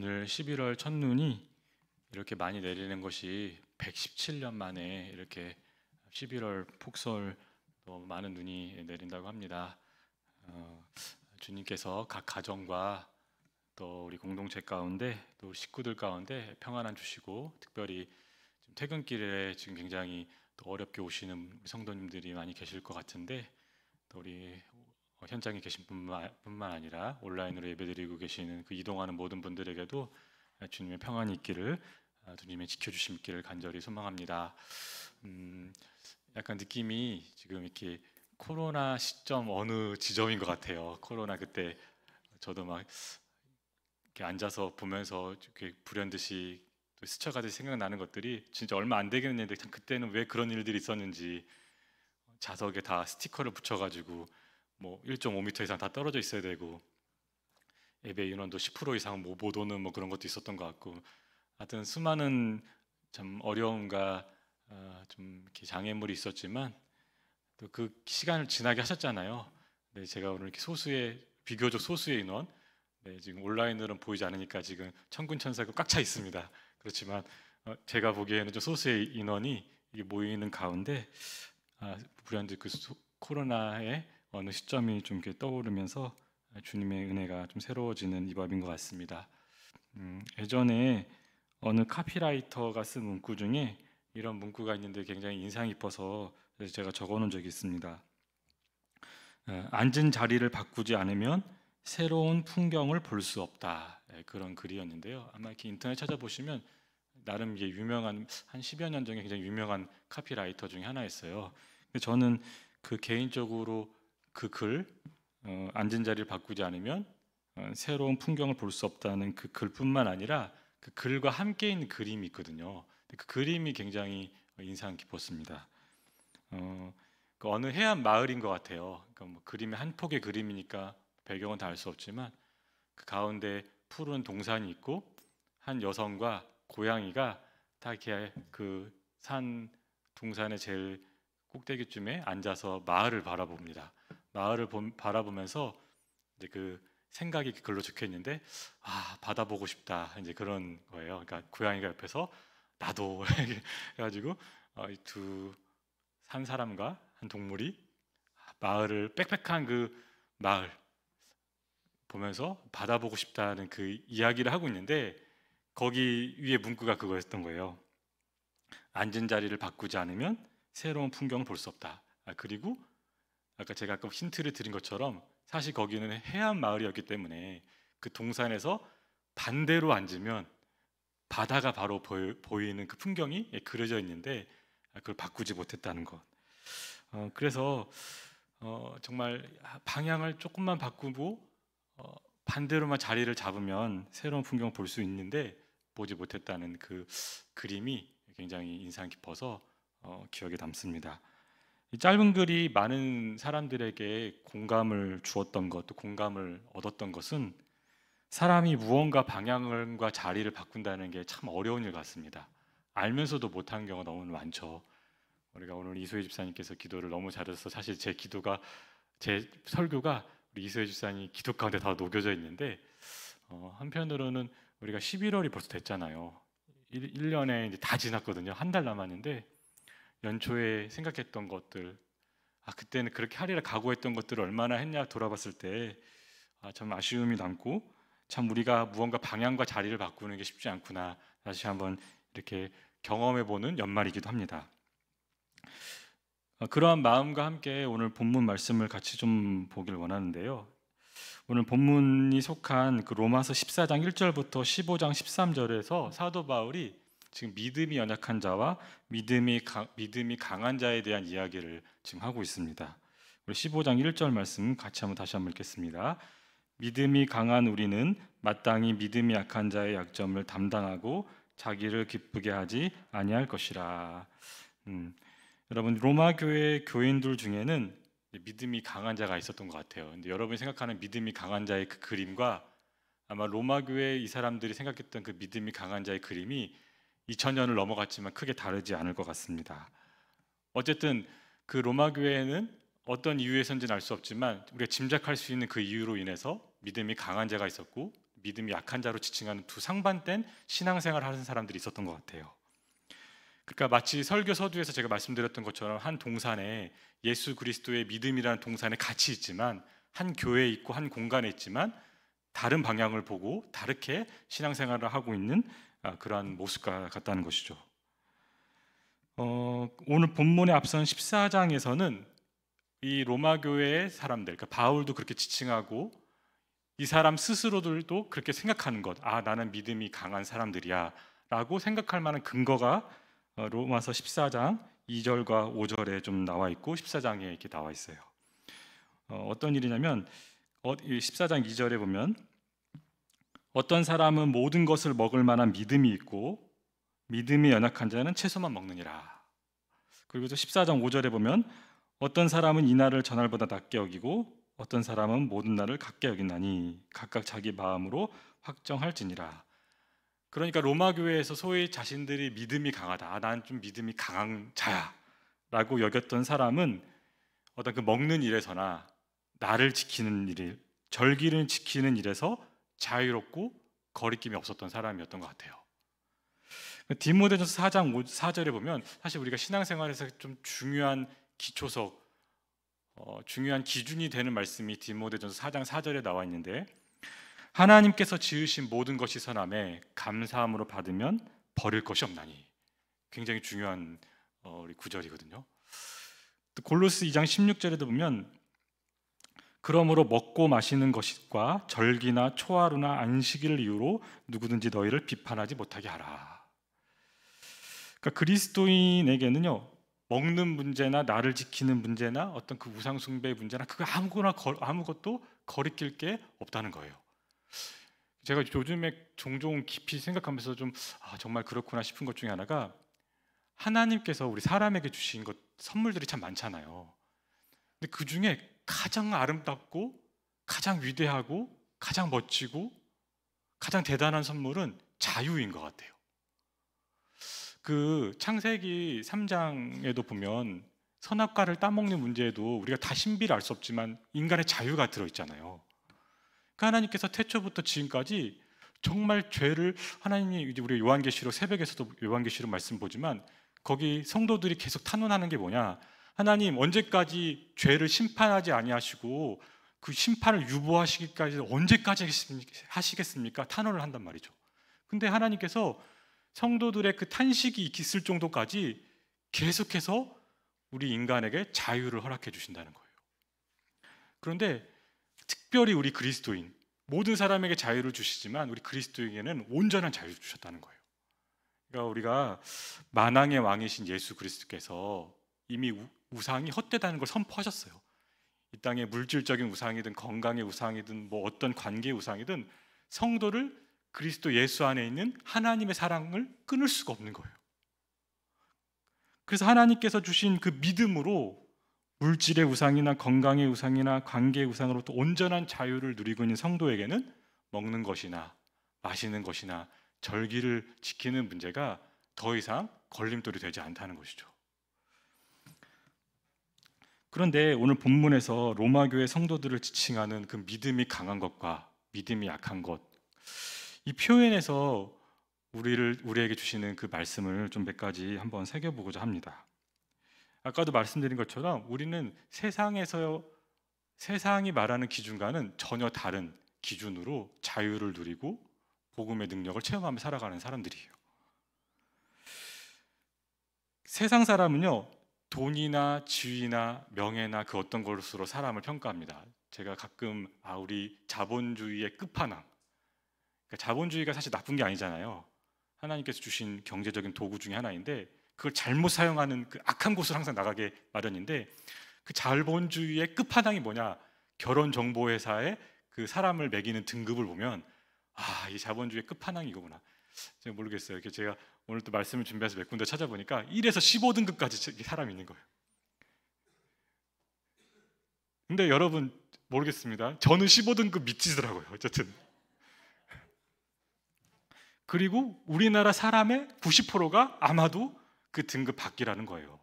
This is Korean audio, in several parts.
오늘 11월 첫눈이 이렇게 많이 내리는 것이 117년 만에 이렇게 11월 폭설 너무 많은 눈이 내린다고 합니다. 주님께서 각 가정과 또 우리 공동체 가운데 또 식구들 가운데 평안 안 주시고 특별히 지금 퇴근길에 지금 굉장히 또 어렵게 오시는 성도님들이 많이 계실 것 같은데 또 우리 현장에 계신 뿐만 아니라 온라인으로 예배드리고 계시는 그 이동하는 모든 분들에게도 주님의 평안이 있기를, 주님의 지켜주심 있기를 간절히 소망합니다. 약간 느낌이 지금 이렇게 코로나 시점 어느 지점인 것 같아요. 코로나 그때 저도 막 이렇게 앉아서 보면서 이렇게 불현듯이 또 스쳐가듯이 생각나는 것들이 진짜 얼마 안 되겠는데 그때는 왜 그런 일들이 있었는지, 자석에 다 스티커를 붙여가지고 뭐 1.5m 이상 다 떨어져 있어야 되고 예배 인원도 10% 이상 못 오는 뭐 그런 것도 있었던 것 같고, 하여튼 수많은 참 어려움과 좀 이렇게 장애물이 있었지만 또 그 시간을 지나게 하셨잖아요. 네, 제가 오늘 이렇게 비교적 소수의 인원, 네, 지금 온라인으로는 보이지 않으니까 지금 천군천사가 꽉 차 있습니다. 그렇지만 제가 보기에는 좀 소수의 인원이 이게 모이는 가운데 불현듯 코로나의 어느 시점이 좀 이렇게 떠오르면서 주님의 은혜가 좀 새로워지는 이 밥인 것 같습니다. 예전에 어느 카피라이터가 쓴 문구 중에 이런 문구가 있는데 굉장히 인상 깊어서 제가 적어놓은 적이 있습니다. 앉은 자리를 바꾸지 않으면 새로운 풍경을 볼 수 없다. 그런 글이었는데요. 아마 이렇게 인터넷 찾아보시면 나름 이게 유명한, 한 10여 년 전에 굉장히 유명한 카피라이터 중에 하나였어요. 저는 그 개인적으로 그 글, 앉은 자리를 바꾸지 않으면 새로운 풍경을 볼 수 없다는 그 글뿐만 아니라 그 글과 함께 있는 그림이 있거든요. 그 그림이 굉장히 인상 깊었습니다. 그 어느 해안 마을인 것 같아요. 그러니까 뭐 그림의 한 폭의 그림이니까 배경은 다 알 수 없지만 그 가운데 푸른 동산이 있고 한 여성과 고양이가 다 이렇게 그 산 동산의 제일 꼭대기쯤에 앉아서 마을을 바라봅니다. 마을을 바라보면서 이제 그 생각이 글로 적혀 있는데, 바다 보고 싶다, 이제 그런 거예요. 그러니까 고양이가 옆에서 나도 해가지고 두 산 사람과 한 동물이 마을을 빽빽한 그 마을 보면서 바다 보고 싶다는 그 이야기를 하고 있는데, 거기 위에 문구가 그거였던 거예요. 앉은 자리를 바꾸지 않으면 새로운 풍경을 볼 수 없다. 그리고 제가 아까 힌트를 드린 것처럼 사실 거기는 해안 마을이었기 때문에 그 동산에서 반대로 앉으면 바다가 바로 보이는 그 풍경이 그려져 있는데 그걸 바꾸지 못했다는 것. 그래서 정말 방향을 조금만 바꾸고 반대로만 자리를 잡으면 새로운 풍경을 볼 수 있는데 보지 못했다는 그 그림이 굉장히 인상 깊어서 기억에 남습니다. 이 짧은 글이 많은 사람들에게 공감을 주었던 것, 또 공감을 얻었던 것은 사람이 무언가 방향과 자리를 바꾼다는 게 참 어려운 일 같습니다. 알면서도 못하는 경우가 너무 많죠. 우리가 오늘 이소희 집사님께서 기도를 너무 잘해서 사실 제 설교가 우리 이소희 집사님 기도 가운데 다 녹여져 있는데, 한편으로는 우리가 11월이 벌써 됐잖아요. 1년에 이제 다 지났거든요. 한 달 남았는데 연초에 생각했던 것들, 그때는 그렇게 하리라 각오했던 것들을 얼마나 했냐 돌아봤을 때 참 아쉬움이 남고, 참 우리가 무언가 방향과 자리를 바꾸는 게 쉽지 않구나 다시 한번 이렇게 경험해보는 연말이기도 합니다. 그러한 마음과 함께 오늘 본문 말씀을 같이 좀 보길 원하는데요. 오늘 본문이 속한 그 로마서 14장 1절부터 15장 13절에서 사도 바울이 지금 믿음이 연약한 자와 믿음이 강한 자에 대한 이야기를 지금 하고 있습니다. 우리 15장 1절 말씀 같이 다시 한번 읽겠습니다. 믿음이 강한 우리는 마땅히 믿음이 약한 자의 약점을 담당하고 자기를 기쁘게 하지 아니할 것이라. 여러분, 로마 교회 교인들 중에는 믿음이 강한 자가 있었던 것 같아요. 근데 여러분이 생각하는 믿음이 강한 자의 그 그림과 아마 로마 교회 이 사람들이 생각했던 그 믿음이 강한 자의 그림이 2000년을 넘어갔지만 크게 다르지 않을 것 같습니다. 어쨌든 그 로마 교회에는 어떤 이유에서인지는 알 수 없지만 우리가 짐작할 수 있는 그 이유로 인해서 믿음이 강한 자가 있었고 믿음이 약한 자로 지칭하는 두 상반된 신앙생활을 하는 사람들이 있었던 것 같아요. 그러니까 마치 설교 서두에서 제가 말씀드렸던 것처럼 한 동산에 예수 그리스도의 믿음이라는 동산에 같이 있지만, 한 교회에 있고 한 공간에 있지만 다른 방향을 보고 다르게 신앙생활을 하고 있는 그러한 모습과 같다는 것이죠. 오늘 본문에 앞선 14장에서는 이 로마 교회의 사람들, 그러니까 바울도 그렇게 지칭하고 이 사람 스스로들도 그렇게 생각하는 것, 나는 믿음이 강한 사람들이야 라고 생각할 만한 근거가 로마서 14장 2절과 5절에 좀 나와 있고 14장에 이렇게 나와 있어요. 어떤 일이냐면 14장 2절에 보면 어떤 사람은 모든 것을 먹을 만한 믿음이 있고 믿음이 연약한 자는 채소만 먹느니라. 그리고 14장 5절에 보면 어떤 사람은 이날을 전날보다 낮게 여기고 어떤 사람은 모든 날을 같게 여긴다니 각각 자기 마음으로 확정할지니라. 그러니까 로마 교회에서 소위 자신들이 믿음이 강하다, 난 좀 믿음이 강한 자야 라고 여겼던 사람은 어떤 그 먹는 일에서나 나를 지키는 일, 절기를 지키는 일에서 자유롭고 거리낌이 없었던 사람이었던 것 같아요. 디모데전서 4장 4절에 보면 사실 우리가 신앙생활에서 좀 중요한 기초석, 중요한 기준이 되는 말씀이 디모데전서 4장 4절에 나와 있는데, 하나님께서 지으신 모든 것이 선함에 감사함으로 받으면 버릴 것이 없나니, 굉장히 중요한 우리 구절이거든요. 또 골로새 2장 16절에도 보면 그러므로 먹고 마시는 것과 절기나 초하루나 안식일을 이유로 누구든지 너희를 비판하지 못하게 하라. 그러니까 그리스도인에게는요, 먹는 문제나 나를 지키는 문제나 어떤 그 우상 숭배의 문제나 그거 아무것도 거리낄 게 없다는 거예요. 제가 요즘에 종종 깊이 생각하면서 좀 정말 그렇구나 싶은 것 중에 하나가, 하나님께서 우리 사람에게 주신 것 선물들이 참 많잖아요. 근데 그 중에 가장 아름답고 가장 위대하고 가장 멋지고 가장 대단한 선물은 자유인 것 같아요. 그 창세기 3장에도 보면 선악과를 따먹는 문제에도 우리가 다 신비를 알 수 없지만 인간의 자유가 들어있잖아요. 그 하나님께서 태초부터 지금까지 정말 죄를, 하나님이 이제 우리 요한계시록 새벽에서도 요한계시록 말씀 보지만 거기 성도들이 계속 탄원하는 게 뭐냐, 하나님 언제까지 죄를 심판하지 아니하시고 그 심판을 유보하시기까지 언제까지 하시겠습니까? 탄원을 한단 말이죠. 근데 하나님께서 성도들의 그 탄식이 있을 정도까지 계속해서 우리 인간에게 자유를 허락해 주신다는 거예요. 그런데 특별히 우리 그리스도인, 모든 사람에게 자유를 주시지만 우리 그리스도인에게는 온전한 자유를 주셨다는 거예요. 그러니까 우리가 만왕의 왕이신 예수 그리스도께서 이미 우상이 헛되다는 걸 선포하셨어요. 이 땅의 물질적인 우상이든 건강의 우상이든 뭐 어떤 관계의 우상이든 성도를 그리스도 예수 안에 있는 하나님의 사랑을 끊을 수가 없는 거예요. 그래서 하나님께서 주신 그 믿음으로 물질의 우상이나 건강의 우상이나 관계의 우상으로부터 온전한 자유를 누리고 있는 성도에게는 먹는 것이나 마시는 것이나 절기를 지키는 문제가 더 이상 걸림돌이 되지 않다는 것이죠. 그런데 오늘 본문에서 로마 교회 성도들을 지칭하는 그 믿음이 강한 것과 믿음이 약한 것, 이 표현에서 우리에게 주시는 그 말씀을 좀 몇 가지 한번 새겨보고자 합니다. 아까도 말씀드린 것처럼 우리는 세상이 말하는 기준과는 전혀 다른 기준으로 자유를 누리고 복음의 능력을 체험하며 살아가는 사람들이에요. 세상 사람은요, 돈이나 지위나 명예나 그 어떤 것으로 사람을 평가합니다. 제가 가끔 우리 자본주의의 끝판왕, 그러니까 자본주의가 사실 나쁜 게 아니잖아요. 하나님께서 주신 경제적인 도구 중에 하나인데 그걸 잘못 사용하는 그 악한 곳으로 항상 나가게 마련인데, 그 자본주의의 끝판왕이 뭐냐, 결혼정보회사에 그 사람을 매기는 등급을 보면 이 자본주의의 끝판왕이 이거구나. 제가 모르겠어요. 제가 오늘 또 말씀을 준비해서 몇 군데 찾아보니까 1에서 15등급까지 사람이 있는 거예요. 근데 여러분 모르겠습니다. 저는 15등급 미치더라고요. 어쨌든. 그리고 우리나라 사람의 90%가 아마도 그 등급 밖이라는 거예요.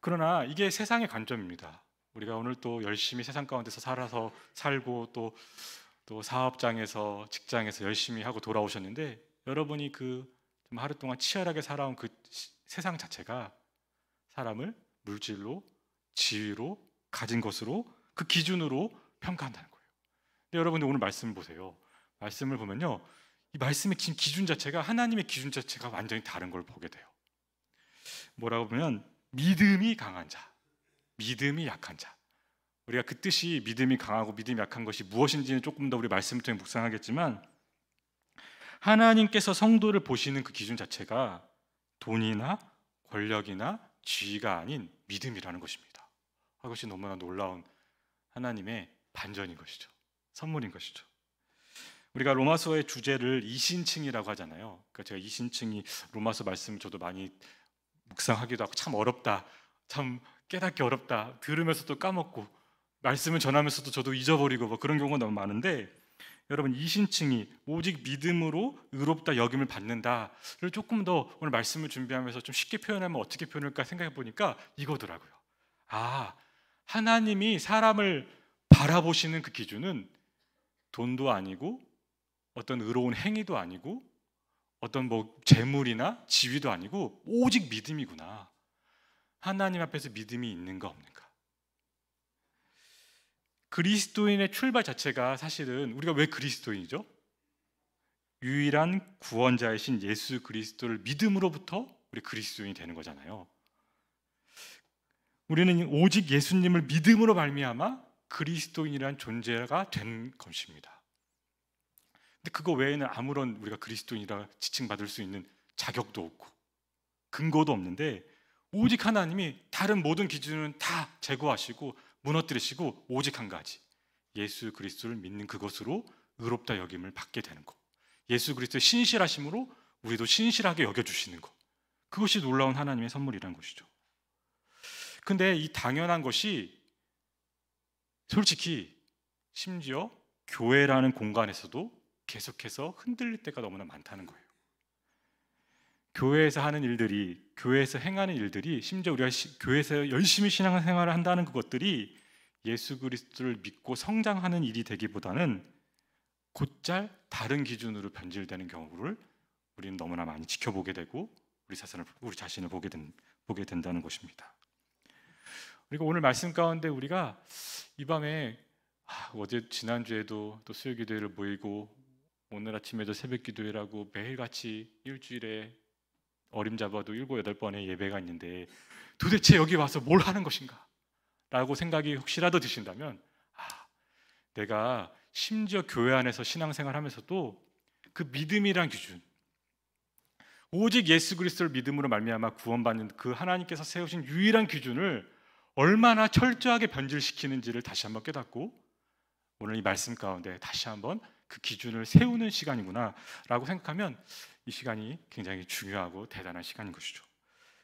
그러나 이게 세상의 관점입니다. 우리가 오늘 또 열심히 세상 가운데서 살고 또 또 사업장에서 직장에서 열심히 하고 돌아오셨는데 여러분이 좀 하루 동안 치열하게 살아온 세상 자체가 사람을 물질로, 지위로, 가진 것으로, 그 기준으로 평가한다는 거예요. 근데 여러분들 오늘 말씀을 보세요. 말씀을 보면요, 이 말씀의 기준 자체가, 하나님의 기준 자체가 완전히 다른 걸 보게 돼요. 뭐라고 보면 믿음이 강한 자, 믿음이 약한 자. 우리가 그 뜻이 믿음이 강하고 믿음이 약한 것이 무엇인지는 조금 더 우리 말씀을 통해 묵상하겠지만, 하나님께서 성도를 보시는 그 기준 자체가 돈이나 권력이나 지위가 아닌 믿음이라는 것입니다. 그것이 너무나 놀라운 하나님의 반전인 것이죠. 선물인 것이죠. 우리가 로마서의 주제를 이신칭이라고 하잖아요. 그러니까 제가 이신칭이 로마서 말씀 저도 많이 묵상하기도 하고 참 어렵다, 참 깨닫기 어렵다, 들으면서도 까먹고 말씀을 전하면서도 저도 잊어버리고 뭐 그런 경우가 너무 많은데, 여러분 이신칭이 오직 믿음으로 의롭다 여김을 받는다를 조금 더 오늘 말씀을 준비하면서 좀 쉽게 표현하면 어떻게 표현할까 생각해 보니까 이거더라고요. 하나님이 사람을 바라보시는 그 기준은 돈도 아니고 어떤 의로운 행위도 아니고 어떤 재물이나 지위도 아니고 오직 믿음이구나. 하나님 앞에서 믿음이 있는가 없는가. 그리스도인의 출발 자체가 사실은 우리가 왜 그리스도인이죠? 유일한 구원자이신 예수 그리스도를 믿음으로부터 우리 그리스도인이 되는 거잖아요. 우리는 오직 예수님을 믿음으로 말미암아 그리스도인이라는 존재가 된 것입니다. 근데 그거 외에는 아무런 우리가 그리스도인이라 지칭받을 수 있는 자격도 없고 근거도 없는데, 오직 하나님이 다른 모든 기준은 다 제거하시고 무너뜨리시고 오직 한 가지, 예수 그리스도를 믿는 그것으로 의롭다 여김을 받게 되는 것, 예수 그리스도의 신실하심으로 우리도 신실하게 여겨주시는 것, 그것이 놀라운 하나님의 선물이라는 것이죠. 근데 이 당연한 것이 솔직히 심지어 교회라는 공간에서도 계속해서 흔들릴 때가 너무나 많다는 거예요. 교회에서 하는 일들이, 교회에서 행하는 일들이, 심지어 우리가 교회에서 열심히 신앙생활을 한다는 그것들이 예수 그리스도를 믿고 성장하는 일이 되기보다는 곧잘 다른 기준으로 변질되는 경우를 우리는 너무나 많이 지켜보게 되고 우리 자신을 보게 된다는 것입니다. 그리고 오늘 말씀 가운데 우리가 이 밤에 어제 지난주에도 또 수요기도회를 모이고 오늘 아침에도 새벽기도회라고 매일같이 일주일에 어림잡아도 7, 8번의 예배가 있는데 도대체 여기 와서 뭘 하는 것인가? 라고 생각이 혹시라도 드신다면, 내가 심지어 교회 안에서 신앙생활 하면서도 그 믿음이란 기준, 오직 예수 그리스도를 믿음으로 말미암아 구원받는 그 하나님께서 세우신 유일한 기준을 얼마나 철저하게 변질시키는지를 다시 한번 깨닫고 오늘 이 말씀 가운데 다시 한번 그 기준을 세우는 시간이구나 라고 생각하면 이 시간이 굉장히 중요하고 대단한 시간인 것이죠.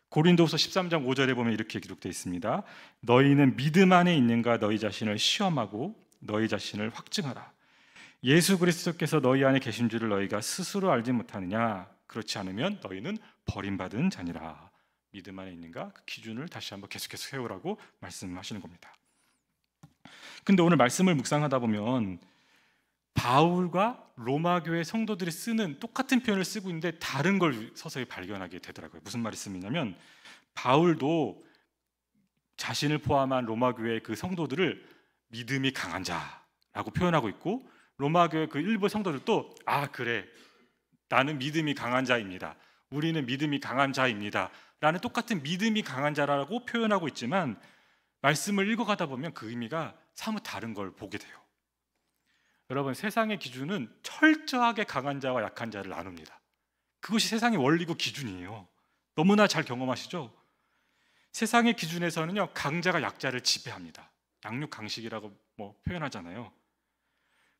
고린도후서 13장 5절에 보면 이렇게 기록되어 있습니다. 너희는 믿음 안에 있는가 너희 자신을 시험하고 너희 자신을 확증하라. 예수 그리스도께서 너희 안에 계신 줄을 너희가 스스로 알지 못하느냐? 그렇지 않으면 너희는 버림받은 자니라. 믿음 안에 있는가? 그 기준을 다시 한번 계속해서 세우라고 말씀하시는 겁니다. 근데 오늘 말씀을 묵상하다 보면 바울과 로마 교회 성도들이 쓰는 똑같은 표현을 쓰고 있는데 다른 걸 서서히 발견하게 되더라고요. 무슨 말씀이냐면 바울도 자신을 포함한 로마 교회의 그 성도들을 믿음이 강한 자라고 표현하고 있고, 로마 교회 그 일부 성도들도 그래, 나는 믿음이 강한 자입니다, 우리는 믿음이 강한 자입니다 라는 똑같은 믿음이 강한 자라고 표현하고 있지만, 말씀을 읽어가다 보면 그 의미가 사뭇 다른 걸 보게 돼요. 여러분, 세상의 기준은 철저하게 강한 자와 약한 자를 나눕니다. 그것이 세상의 원리고 기준이에요. 너무나 잘 경험하시죠? 세상의 기준에서는요, 강자가 약자를 지배합니다. 양육강식이라고 표현하잖아요.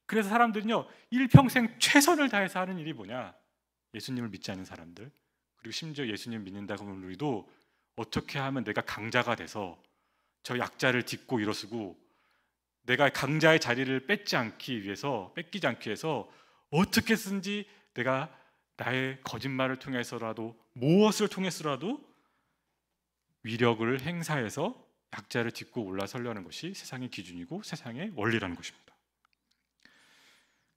그래서 사람들은요, 일평생 최선을 다해서 하는 일이 뭐냐? 예수님을 믿지 않는 사람들, 그리고 심지어 예수님 믿는다고 하면 우리도 어떻게 하면 내가 강자가 돼서 저 약자를 딛고 일어서고 내가 강자의 자리를 뺏기지 않기 위해서 어떻게 쓰든지 내가 나의 거짓말을 통해서라도 무엇을 통해서라도 위력을 행사해서 약자를 딛고 올라서려는 것이 세상의 기준이고 세상의 원리라는 것입니다.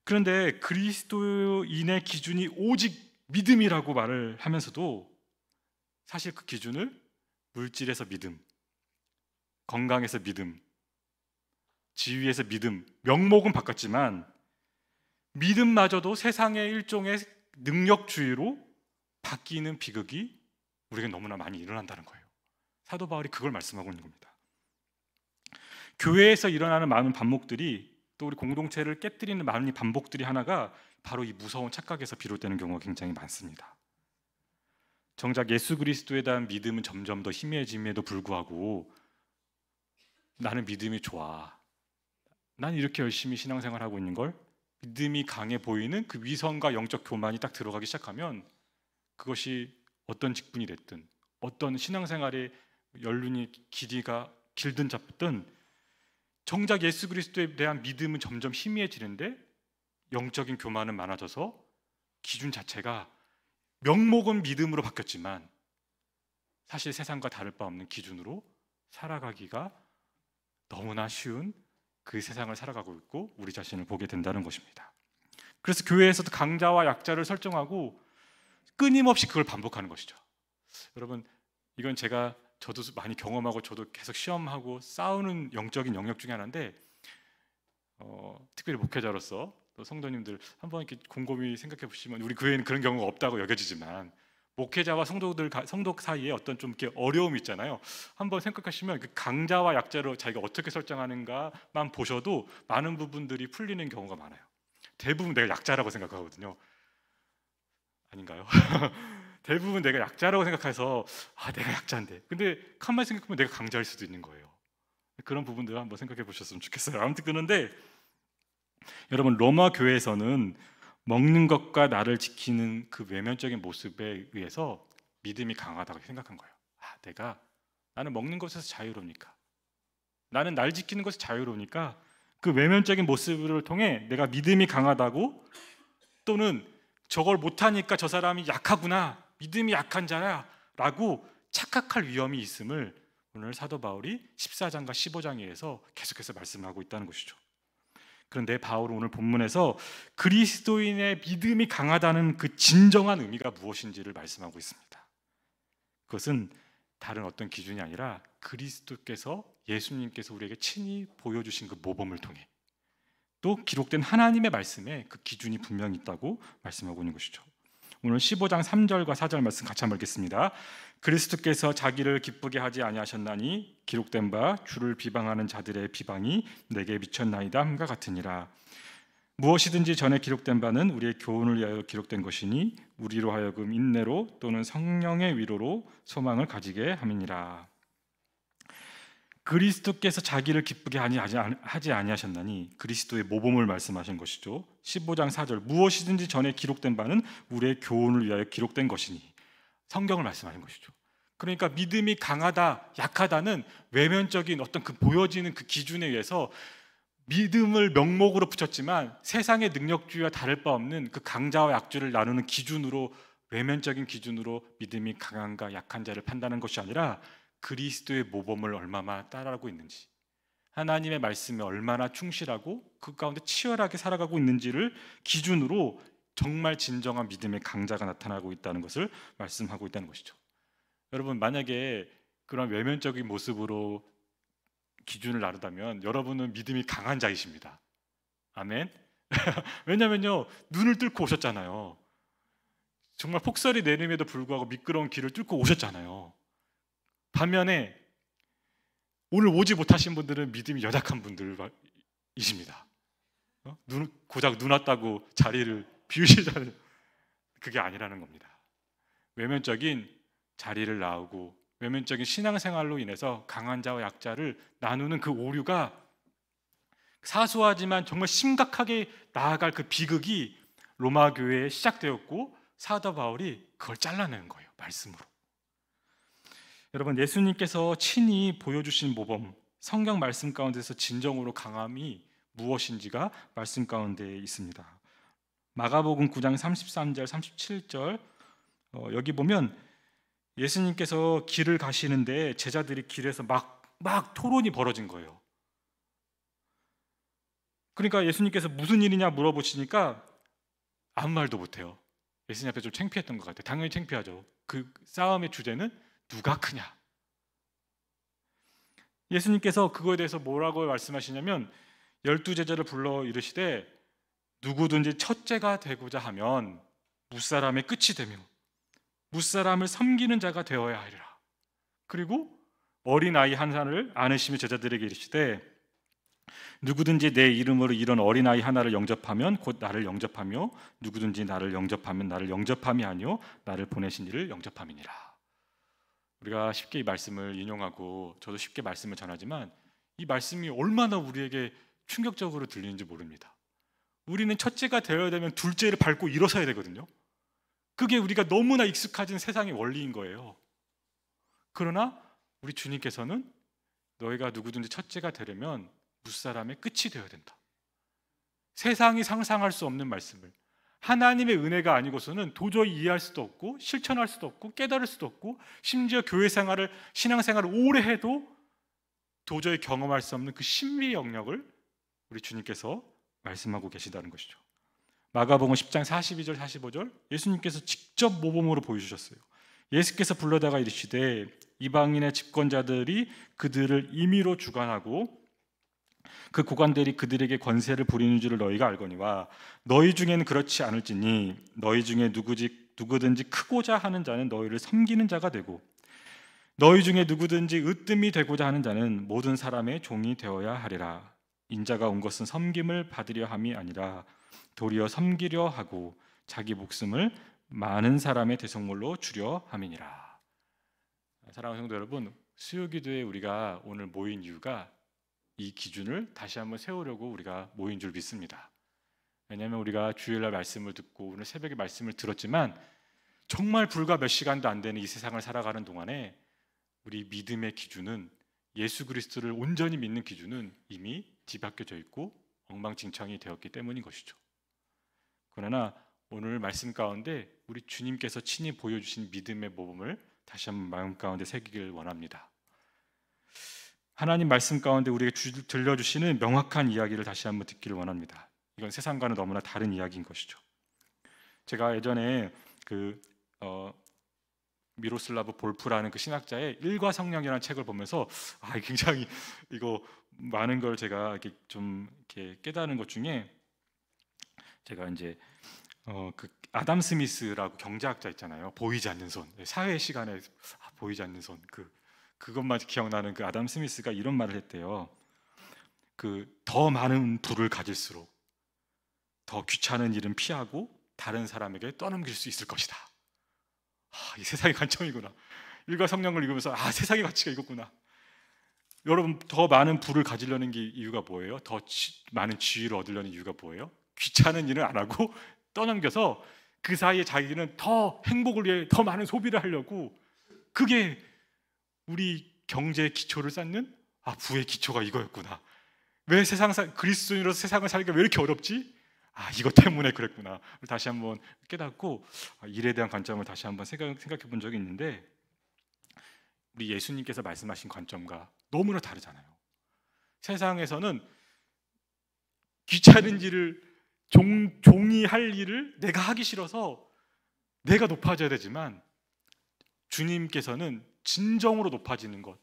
그런데 그리스도인의 기준이 오직 믿음이라고 말을 하면서도 사실 그 기준을 물질에서 믿음, 건강에서 믿음, 지위에서 믿음, 명목은 바꿨지만 믿음마저도 세상의 일종의 능력주의로 바뀌는 비극이 우리에게 너무나 많이 일어난다는 거예요. 사도 바울이 그걸 말씀하고 있는 겁니다. 교회에서 일어나는 많은 반목들이, 또 우리 공동체를 깨뜨리는 많은 반복들이 하나가 바로 이 무서운 착각에서 비롯되는 경우가 굉장히 많습니다. 정작 예수 그리스도에 대한 믿음은 점점 더 희미해짐에도 불구하고 나는 믿음이 좋아, 난 이렇게 열심히 신앙생활하고 있는 걸, 믿음이 강해 보이는 그 위선과 영적 교만이 딱 들어가기 시작하면 그것이 어떤 직분이 됐든 어떤 신앙생활의 연륜이 길든 잡든 정작 예수 그리스도에 대한 믿음은 점점 희미해지는데 영적인 교만은 많아져서 기준 자체가 명목은 믿음으로 바뀌었지만 사실 세상과 다를 바 없는 기준으로 살아가기가 너무나 쉬운 그 세상을 살아가고 있고 우리 자신을 보게 된다는 것입니다. 그래서 교회에서도 강자와 약자를 설정하고 끊임없이 그걸 반복하는 것이죠. 여러분, 이건 저도 많이 경험하고 저도 계속 시험하고 싸우는 영적인 영역 중에 하나인데, 특별히 목회자로서 또 성도님들 한번 이렇게 곰곰이 생각해 보시면 우리 교회는 그런 경우가 없다고 여겨지지만 목회자와 성도 사이에 어떤 좀 이렇게 어려움이 있잖아요. 한번 생각하시면 그 강자와 약자로 자기가 어떻게 설정하는가만 보셔도 많은 부분들이 풀리는 경우가 많아요. 대부분 내가 약자라고 생각하거든요. 아닌가요? 대부분 내가 약자라고 생각해서 내가 약자인데, 근데 가만히 생각해보면 내가 강자일 수도 있는 거예요. 그런 부분들 한번 생각해 보셨으면 좋겠어요. 아무튼 그런데 여러분, 로마 교회에서는 먹는 것과 나를 지키는 그 외면적인 모습에 의해서 믿음이 강하다고 생각한 거예요. 나는 먹는 것에서 자유로우니까, 나는 날 지키는 것에서 자유로우니까 그 외면적인 모습을 통해 내가 믿음이 강하다고, 또는 저걸 못하니까 저 사람이 약하구나, 믿음이 약한 자야 라고 착각할 위험이 있음을 오늘 사도 바울이 14장과 15장에서 계속해서 말씀하고 있다는 것이죠. 그런데 바울은 오늘 본문에서 그리스도인의 믿음이 강하다는 그 진정한 의미가 무엇인지를 말씀하고 있습니다. 그것은 다른 어떤 기준이 아니라 그리스도께서, 예수님께서 우리에게 친히 보여주신 그 모범을 통해, 또 기록된 하나님의 말씀에 그 기준이 분명히 있다고 말씀하고 있는 것이죠. 오늘 15장 3절과 4절 말씀 같이 한번 읽겠습니다. 그리스도께서 자기를 기쁘게 하지 아니하셨나니 기록된 바 주를 비방하는 자들의 비방이 내게 미쳤나이다 함과 같으니라. 무엇이든지 전에 기록된 바는 우리의 교훈을 위하여 기록된 것이니 우리로 하여금 인내로 또는 성령의 위로로 소망을 가지게 함이니라. 그리스도께서 자기를 기쁘게 하지 아니하셨나니 그리스도의 모범을 말씀하신 것이죠. 15장 4절, 무엇이든지 전에 기록된 바는 우리의 교훈을 위하여 기록된 것이니, 성경을 말씀하신 것이죠. 그러니까 믿음이 강하다, 약하다는 외면적인 어떤 그 보여지는 그 기준에 의해서 믿음을 명목으로 붙였지만 세상의 능력주의와 다를 바 없는 그 강자와 약주를 나누는 기준으로, 외면적인 기준으로 믿음이 강한가 약한 자를 판단하는 것이 아니라 그리스도의 모범을 얼마나 따라가고 있는지, 하나님의 말씀에 얼마나 충실하고 그 가운데 치열하게 살아가고 있는지를 기준으로 정말 진정한 믿음의 강자가 나타나고 있다는 것을 말씀하고 있다는 것이죠. 여러분, 만약에 그런 외면적인 모습으로 기준을 나르다면 여러분은 믿음이 강한 자이십니다. 아멘. 왜냐면요, 눈을 뚫고 오셨잖아요. 정말 폭설이 내림에도 불구하고 미끄러운 길을 뚫고 오셨잖아요. 반면에 오늘 오지 못하신 분들은 믿음이 연약한 분들이십니다. 고작 눈 왔다고 자리를 비우시자는, 그게 아니라는 겁니다. 외면적인 자리를 나오고 외면적인 신앙생활로 인해서 강한 자와 약자를 나누는 그 오류가, 사소하지만 정말 심각하게 나아갈 그 비극이 로마 교회에 시작되었고 사도 바울이 그걸 잘라내는 거예요, 말씀으로. 여러분, 예수님께서 친히 보여주신 모범, 성경 말씀 가운데서 진정으로 강함이 무엇인지가 말씀 가운데 있습니다. 마가복음 9장 33절 37절, 여기 보면 예수님께서 길을 가시는데 제자들이 길에서 막 토론이 벌어진 거예요. 그러니까 예수님께서 무슨 일이냐 물어보시니까 아무 말도 못해요. 예수님 앞에 좀 창피했던 것 같아요. 당연히 창피하죠. 그 싸움의 주제는 누가 크냐. 예수님께서 그거에 대해서 뭐라고 말씀하시냐면 12제자를 불러 이르시되 누구든지 첫째가 되고자 하면 무사람의 끝이 되며 무사람을 섬기는 자가 되어야 하리라. 그리고 어린아이 하나를 안으시며 제자들에게 이르시되 누구든지 내 이름으로 이런 어린아이 하나를 영접하면 곧 나를 영접하며 누구든지 나를 영접하면 나를 영접함이 아니요 나를 보내신 이를 영접함이니라. 우리가 쉽게 이 말씀을 인용하고 저도 쉽게 말씀을 전하지만 이 말씀이 얼마나 우리에게 충격적으로 들리는지 모릅니다. 우리는 첫째가 되어야 되면 둘째를 밟고 일어서야 되거든요. 그게 우리가 너무나 익숙해진 세상의 원리인 거예요. 그러나 우리 주님께서는 너희가 누구든지 첫째가 되려면 무사람의 끝이 되어야 된다. 세상이 상상할 수 없는 말씀을 하나님의 은혜가 아니고서는 도저히 이해할 수도 없고 실천할 수도 없고 깨달을 수도 없고 심지어 교회 생활을 신앙생활을 오래 해도 도저히 경험할 수 없는 그 신비의 영역을 우리 주님께서 말씀하고 계시다는 것이죠. 마가복음 10장 42절 45절 예수님께서 직접 모범으로 보여주셨어요. 예수께서 불러다가 이르시되 이방인의 집권자들이 그들을 임의로 주관하고 그 고관들이 그들에게 권세를 부리는 줄을 너희가 알거니와 너희 중에는 그렇지 않을지니 너희 중에 누구든지 크고자 하는 자는 너희를 섬기는 자가 되고 너희 중에 누구든지 으뜸이 되고자 하는 자는 모든 사람의 종이 되어야 하리라. 인자가 온 것은 섬김을 받으려 함이 아니라 도리어 섬기려 하고 자기 목숨을 많은 사람의 대속물로 주려 함이니라. 사랑하는 성도 여러분, 수요기도에 우리가 오늘 모인 이유가 이 기준을 다시 한번 세우려고 우리가 모인 줄 믿습니다. 왜냐하면 우리가 주일날 말씀을 듣고 오늘 새벽에 말씀을 들었지만 정말 불과 몇 시간도 안 되는 이 세상을 살아가는 동안에 우리 믿음의 기준은 예수 그리스도를 온전히 믿는 기준은 이미 뒤바뀌어져 있고 엉망진창이 되었기 때문인 것이죠. 그러나 오늘 말씀 가운데 우리 주님께서 친히 보여주신 믿음의 모범을 다시 한번 마음 가운데 새기길 원합니다. 하나님 말씀 가운데 우리에게 들려주시는 명확한 이야기를 다시 한번 듣기를 원합니다. 이건 세상과는 너무나 다른 이야기인 것이죠. 제가 예전에 미로슬라브 볼프라는 그 신학자의 일과 성령이라는 책을 보면서 굉장히 이거 많은 걸 제가 이렇게 좀 이렇게 깨달은 것 중에 제가 이제 그 아담 스미스라고 경제학자 있잖아요. 보이지 않는 손, 사회 시간에 보이지 않는 손 그것만 기억나는 그 아담 스미스가 이런 말을 했대요. 더 많은 부를 가질수록 더 귀찮은 일은 피하고 다른 사람에게 떠넘길 수 있을 것이다. 이 세상의 관점이구나. 일과 성령을 읽으면서 세상의 가치가 이거구나. 여러분, 더 많은 부를 가지려는 게 이유가 뭐예요? 더 많은 지위를 얻으려는 이유가 뭐예요? 귀찮은 일은 안 하고 떠넘겨서 그 사이에 자기는 더 행복을 위해 더 많은 소비를 하려고. 그게 우리 경제의 기초를 쌓는 부의 기초가 이거였구나. 왜 그리스도인으로서 세상을 살기가 왜 이렇게 어렵지? 이것 때문에 그랬구나. 다시 한번 깨닫고 일에 대한 관점을 다시 한번 생각해 본 적이 있는데 우리 예수님께서 말씀하신 관점과 너무나 다르잖아요. 세상에서는 귀찮은 일을 종이 할 일을 내가 하기 싫어서 내가 높아져야 되지만 주님께서는 진정으로 높아지는 것,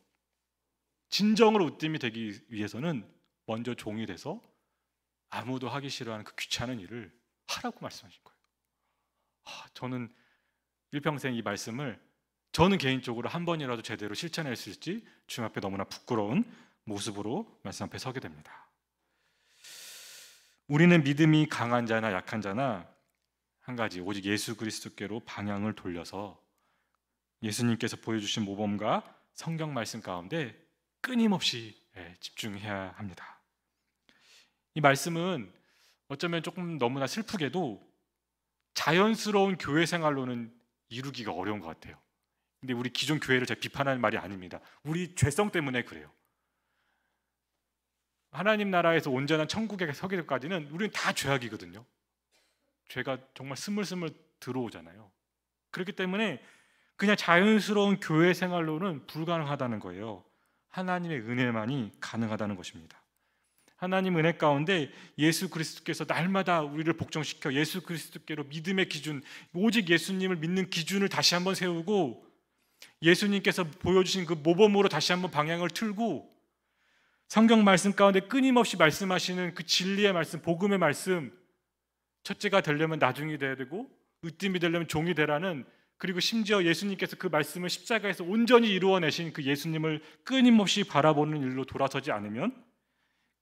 진정으로 으뜸이 되기 위해서는 먼저 종이 돼서 아무도 하기 싫어하는 그 귀찮은 일을 하라고 말씀하신 거예요. 저는 일평생 이 말씀을 저는 개인적으로 한 번이라도 제대로 실천했을지 주님 앞에 너무나 부끄러운 모습으로 말씀 앞에 서게 됩니다. 우리는 믿음이 강한 자나 약한 자나 한 가지 오직 예수 그리스도께로 방향을 돌려서 예수님께서 보여주신 모범과 성경 말씀 가운데 끊임없이 집중해야 합니다. 이 말씀은 어쩌면 조금 너무나 슬프게도 자연스러운 교회 생활로는 이루기가 어려운 것 같아요. 근데 우리 기존 교회를 제가 비판하는 말이 아닙니다. 우리 죄성 때문에 그래요. 하나님 나라에서 온전한 천국에 서기 전까지는 우리는 다 죄악이거든요. 죄가 정말 스물스물 들어오잖아요. 그렇기 때문에 그냥 자연스러운 교회 생활로는 불가능하다는 거예요. 하나님의 은혜만이 가능하다는 것입니다. 하나님 은혜 가운데 예수 그리스도께서 날마다 우리를 복종시켜 예수 그리스도께로 믿음의 기준, 오직 예수님을 믿는 기준을 다시 한번 세우고 예수님께서 보여주신 그 모범으로 다시 한번 방향을 틀고 성경 말씀 가운데 끊임없이 말씀하시는 그 진리의 말씀, 복음의 말씀, 첫째가 되려면 나중이 돼야 되고 으뜸이 되려면 종이 되라는, 그리고 심지어 예수님께서 그 말씀을 십자가에서 온전히 이루어내신 그 예수님을 끊임없이 바라보는 일로 돌아서지 않으면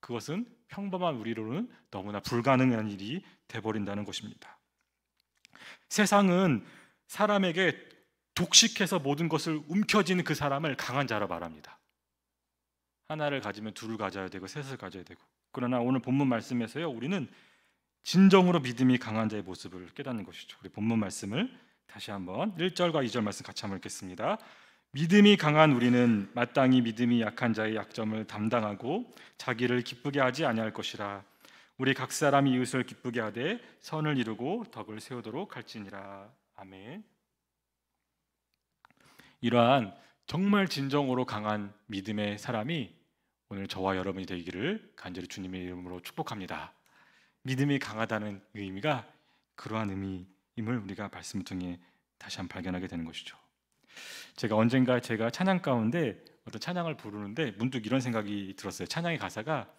그것은 평범한 우리로는 너무나 불가능한 일이 돼버린다는 것입니다. 세상은 사람에게 독식해서 모든 것을 움켜쥐는 그 사람을 강한 자라 말합니다. 하나를 가지면 둘을 가져야 되고 셋을 가져야 되고. 그러나 오늘 본문 말씀에서요, 우리는 진정으로 믿음이 강한 자의 모습을 깨닫는 것이죠. 우리 본문 말씀을 다시 한번 1절과 2절 말씀 같이 한번 읽겠습니다. 믿음이 강한 우리는 마땅히 믿음이 약한 자의 약점을 담당하고 자기를 기쁘게 하지 아니할 것이라. 우리 각 사람이 이웃을 기쁘게 하되 선을 이루고 덕을 세우도록 할지니라. 아멘. 이러한 정말 진정으로 강한 믿음의 사람이 오늘 저와 여러분이 되기를 간절히 주님의 이름으로 축복합니다. 믿음이 강하다는 의미가 그러한 의미임을 우리가 말씀을 통해 다시 한번 발견하게 되는 것이죠. 제가 언젠가 찬양 가운데 어떤 찬양을 부르는데 문득 이런 생각이 들었어요. 찬양의 가사가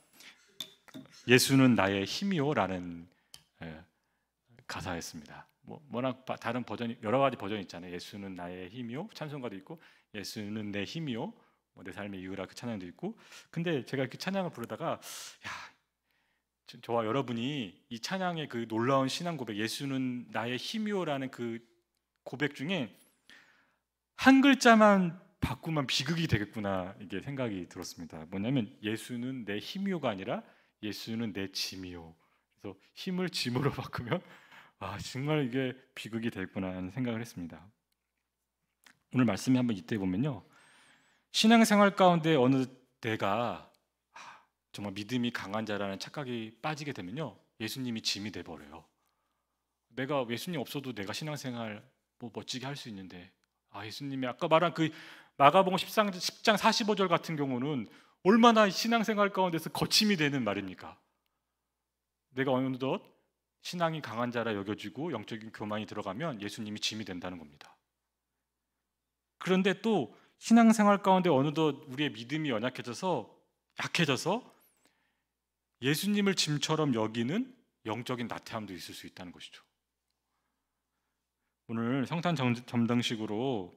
예수는 나의 힘이요라는 가사였습니다. 워낙 다른 버전이 여러 가지 버전이 있잖아요. 예수는 나의 힘이요, 찬송가도 있고 예수는 내 힘이요, 내 삶의 이유라 그 찬양도 있고. 근데 제가 그 찬양을 부르다가 저와 여러분이 이 찬양의 그 놀라운 신앙 고백, 예수는 나의 힘이요라는 그 고백 중에 한 글자만 바꾸면 비극이 되겠구나, 이게 생각이 들었습니다. 뭐냐면 예수는 내 힘이요가 아니라 예수는 내 짐이요. 그래서 힘을 짐으로 바꾸면 정말 이게 비극이 되겠구나 하는 생각을 했습니다. 오늘 말씀이 한번 이때 보면요, 신앙생활 가운데 어느 내가 정말 믿음이 강한 자라는 착각이 빠지게 되면요, 예수님이 짐이 돼버려요. 내가 예수님 없어도 내가 신앙생활 멋지게 할 수 있는데, 예수님이 아까 말한 그 마가복음 10장 45절 같은 경우는 얼마나 신앙생활 가운데서 거침이 되는 말입니까? 내가 어느덧 신앙이 강한 자라 여겨지고 영적인 교만이 들어가면 예수님이 짐이 된다는 겁니다. 그런데 또 신앙생활 가운데 어느덧 우리의 믿음이 약해져서 예수님을 짐처럼 여기는 영적인 나태함도 있을 수 있다는 것이죠. 오늘 성탄 점등식으로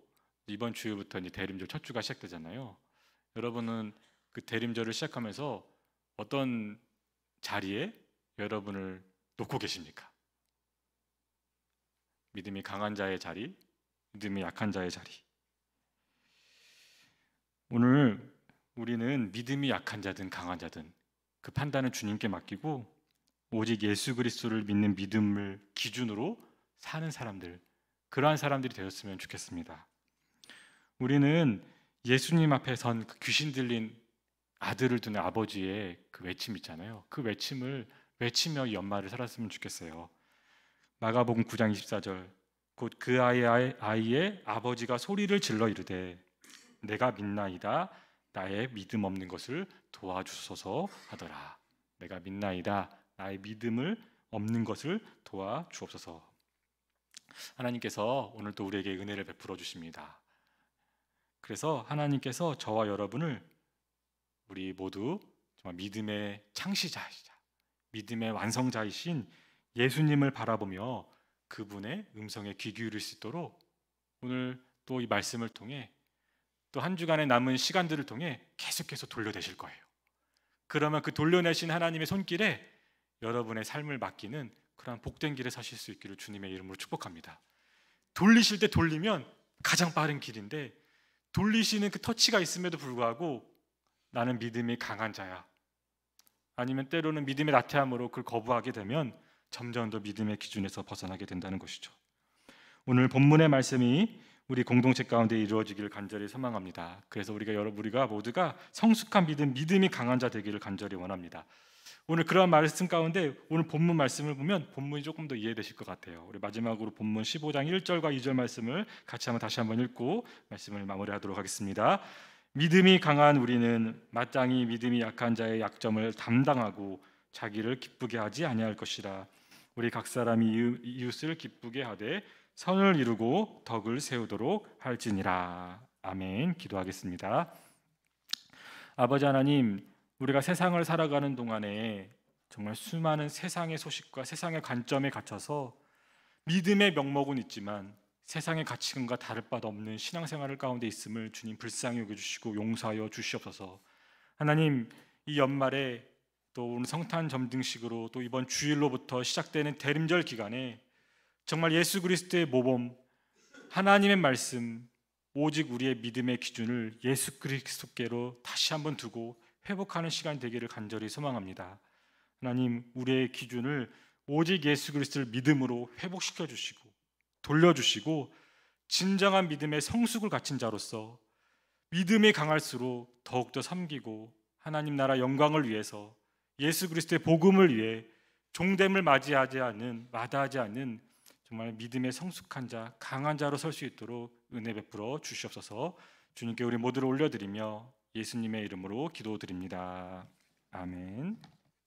이번 주부터 이제 대림절 첫 주가 시작되잖아요. 여러분은 그 대림절을 시작하면서 어떤 자리에 여러분을 놓고 계십니까? 믿음이 강한 자의 자리, 믿음이 약한 자의 자리. 오늘 우리는 믿음이 약한 자든 강한 자든 그 판단은 주님께 맡기고 오직 예수 그리스도를 믿는 믿음을 기준으로 사는 사람들, 그러한 사람들이 되었으면 좋겠습니다. 우리는 예수님 앞에 선 그 귀신 들린 아들을 두는 아버지의 그 외침 있잖아요. 그 외침을 외치며 이 연말을 살았으면 좋겠어요. 마가복음 9장 24절, 곧 그 아이의 아버지가 소리를 질러 이르되 내가 믿나이다, 나의 믿음 없는 것을 도와주소서 하더라. 내가 믿나이다, 나의 믿음을 없는 것을 도와주옵소서. 하나님께서 오늘도 우리에게 은혜를 베풀어 주십니다. 그래서 하나님께서 저와 여러분을 우리 모두 정말 믿음의 창시자이자 믿음의 완성자이신 예수님을 바라보며 그분의 음성에 귀 기울일 수 있도록 오늘 또 이 말씀을 통해 또 한 주간의 남은 시간들을 통해 계속해서 돌려내실 거예요. 그러면 그 돌려내신 하나님의 손길에 여러분의 삶을 맡기는 그러한 복된 길에 서실 수 있기를 주님의 이름으로 축복합니다. 돌리실 때 돌리면 가장 빠른 길인데, 돌리시는 그 터치가 있음에도 불구하고 나는 믿음이 강한 자야, 아니면 때로는 믿음의 나태함으로 그걸 거부하게 되면 점점 더 믿음의 기준에서 벗어나게 된다는 것이죠. 오늘 본문의 말씀이 우리 공동체 가운데 이루어지기를 간절히 소망합니다. 그래서 우리가 모두가 성숙한 믿음이 강한 자 되기를 간절히 원합니다. 오늘 그러한 말씀 가운데 오늘 본문 말씀을 보면 본문이 조금 더 이해되실 것 같아요. 우리 마지막으로 본문 15장 1절과 2절 말씀을 같이 다시 한번 읽고 말씀을 마무리하도록 하겠습니다. 믿음이 강한 우리는 마땅히 믿음이 약한 자의 약점을 담당하고 자기를 기쁘게 하지 아니할 것이라. 우리 각 사람이 이웃을 기쁘게 하되 선을 이루고 덕을 세우도록 할지니라. 아멘. 기도하겠습니다. 아버지 하나님, 우리가 세상을 살아가는 동안에 정말 수많은 세상의 소식과 세상의 관점에 갇혀서 믿음의 명목은 있지만 세상의 가치관과 다를 바도 없는 신앙생활을 가운데 있음을 주님 불쌍히 여겨주시고 용서하여 주시옵소서. 하나님, 이 연말에 또 오늘 성탄 점등식으로 또 이번 주일로부터 시작되는 대림절 기간에 정말 예수 그리스도의 모범, 하나님의 말씀, 오직 우리의 믿음의 기준을 예수 그리스도께로 다시 한번 두고 회복하는 시간 되기를 간절히 소망합니다. 하나님, 우리의 기준을 오직 예수 그리스도를 믿음으로 회복시켜 주시고 돌려주시고 진정한 믿음의 성숙을 갖춘 자로서 믿음이 강할수록 더욱더 섬기고 하나님 나라 영광을 위해서 예수 그리스도의 복음을 위해 종됨을 마다하지 않는 정말 믿음의 성숙한 자, 강한 자로 설 수 있도록 은혜 베풀어 주시옵소서. 주님께 우리 모두를 올려드리며 예수님의 이름으로 기도드립니다. 아멘.